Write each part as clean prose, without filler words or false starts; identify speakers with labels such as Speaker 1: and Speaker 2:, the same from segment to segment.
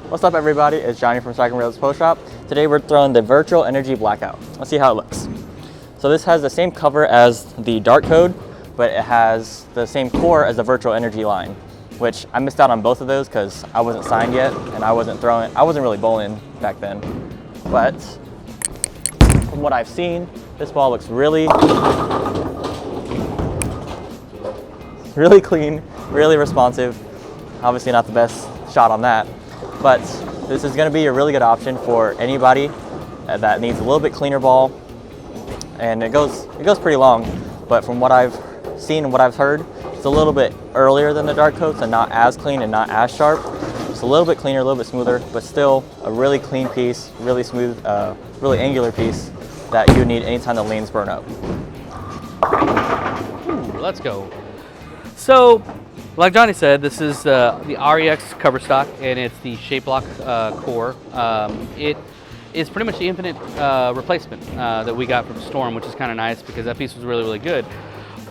Speaker 1: What's up everybody, it's Johnny from Striking Rails Pro Shop. Today we're throwing the Virtual Energy Blackout. Let's see how it looks. So this has the same cover as the Dart Code, but it has the same core as the Virtual Energy line, which I missed out on both of those because I wasn't signed yet and I wasn't really bowling back then. But from what I've seen, this ball looks really clean, really responsive. Obviously not the best shot on that, but this is going to be a really good option for anybody that needs a little bit cleaner ball. And it goes pretty long, but from what I've seen and what I've heard, it's a little bit earlier than the Dart Code, so not as clean and not as sharp. It's a little bit cleaner, a little bit smoother, but still a really clean piece, really smooth, really angular piece that you need anytime the lanes burn up.
Speaker 2: Ooh, let's go. So, like Johnny said, this is the REX cover stock, and it's the shape block core. It is pretty much the infinite replacement that we got from Storm, which is kind of nice because that piece was really good.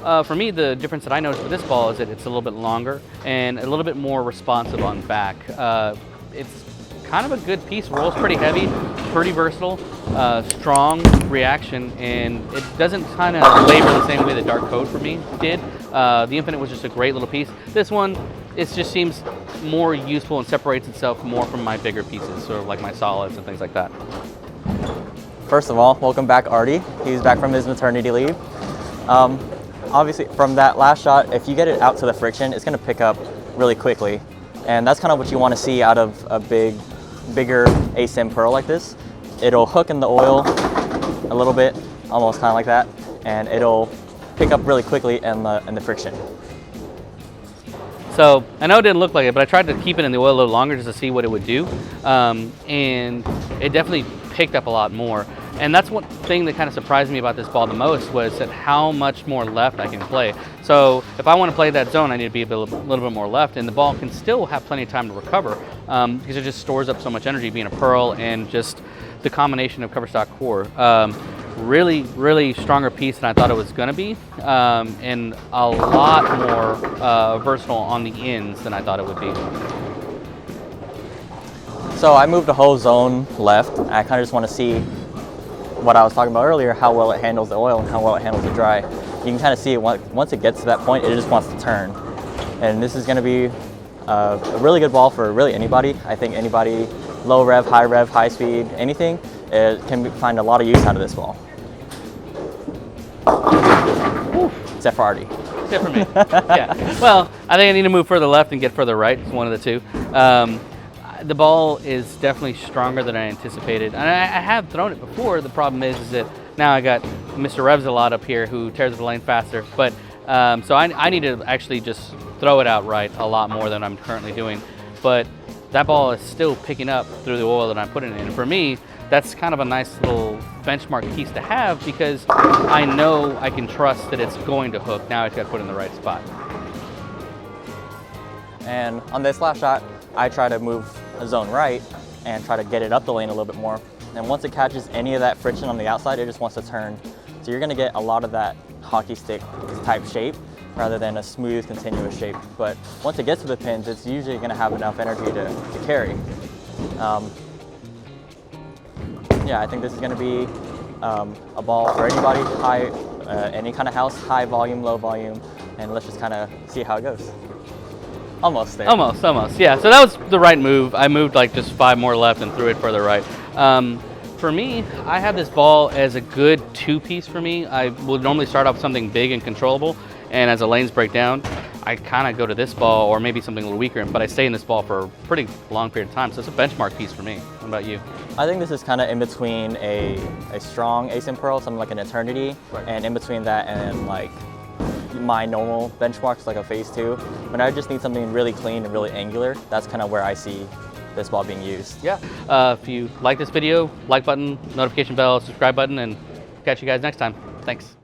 Speaker 2: For me, the difference that I noticed with this ball is that it's a little bit longer and a little bit more responsive on back. It's kind of a good piece, rolls pretty heavy, pretty versatile, strong reaction, and it doesn't kind of labor the same way the Dart Code for me did. The Infinite was just a great little piece. This one, it just seems more useful and separates itself more from my bigger pieces, sort of like my solids and things like that.
Speaker 1: First of all, welcome back Artie. He's back from his maternity leave. Obviously from that last shot, if you get it out to the friction, it's going to pick up really quickly. And that's kind of what you want to see out of a bigger ASIM pearl like this. It'll hook in the oil a little bit, almost kind of like that, and it'll pick up really quickly in the friction.
Speaker 2: So I know it didn't look like it, but I tried to keep it in the oil a little longer just to see what it would do, and it definitely picked up a lot more. And that's one thing that kind of surprised me about this ball the most, was that how much more left I can play. So if I want to play that zone, I need to be a little bit more left, and the ball can still have plenty of time to recover because it just stores up so much energy being a pearl and just the combination of cover stock core. Really stronger piece than I thought it was going to be, and a lot more versatile on the ends than I thought it would be.
Speaker 1: So I moved the whole zone left. I kind of just want to see what I was talking about earlier, how well it handles the oil and how well it handles the dry. You can kind of see it once it gets to that point, it just wants to turn. And this is going to be a really good ball for really anybody. I think anybody, low rev, high speed, anything, it can find a lot of use out of this ball. Except for Artie.
Speaker 2: Except for me. Yeah. Well, I think I need to move further left and get further right. It's one of the two. The ball is definitely stronger than I anticipated. And I have thrown it before. The problem is that now I got Mr. Revs a lot up here who tears the lane faster. But so I need to actually just throw it out right a lot more than I'm currently doing. But that ball is still picking up through the oil that I'm putting in. And for me, that's kind of a nice little benchmark piece to have because I know I can trust that it's going to hook. Now I just got to put it in the right spot.
Speaker 1: And on this last shot, I try to move a zone right and try to get it up the lane a little bit more. And once it catches any of that friction on the outside, it just wants to turn. So you're going to get a lot of that hockey stick type shape rather than a smooth, continuous shape. But once it gets to the pins, it's usually going to have enough energy to carry. Yeah, I think this is going to be a ball for anybody, any kind of house, high volume, low volume, and let's just kind of see how it goes. Almost there. Almost.
Speaker 2: Yeah, so that was the right move. I moved like just 5 more left and threw it further right. For me, I have this ball as a good 2-piece for me. I would normally start off with something big and controllable, and as the lanes break down, I kind of go to this ball or maybe something a little weaker, but I stay in this ball for a pretty long period of time, so it's a benchmark piece for me. What about you?
Speaker 1: I think this is kind of in between a strong ASIM pearl, something like an Eternity, right, and in between that and like my normal benchmarks like a phase 2. When I just need something really clean and really angular, that's kind of where I see this ball being used.
Speaker 2: Yeah. If you like this video, like button, notification bell, subscribe button, and catch you guys next time. Thanks.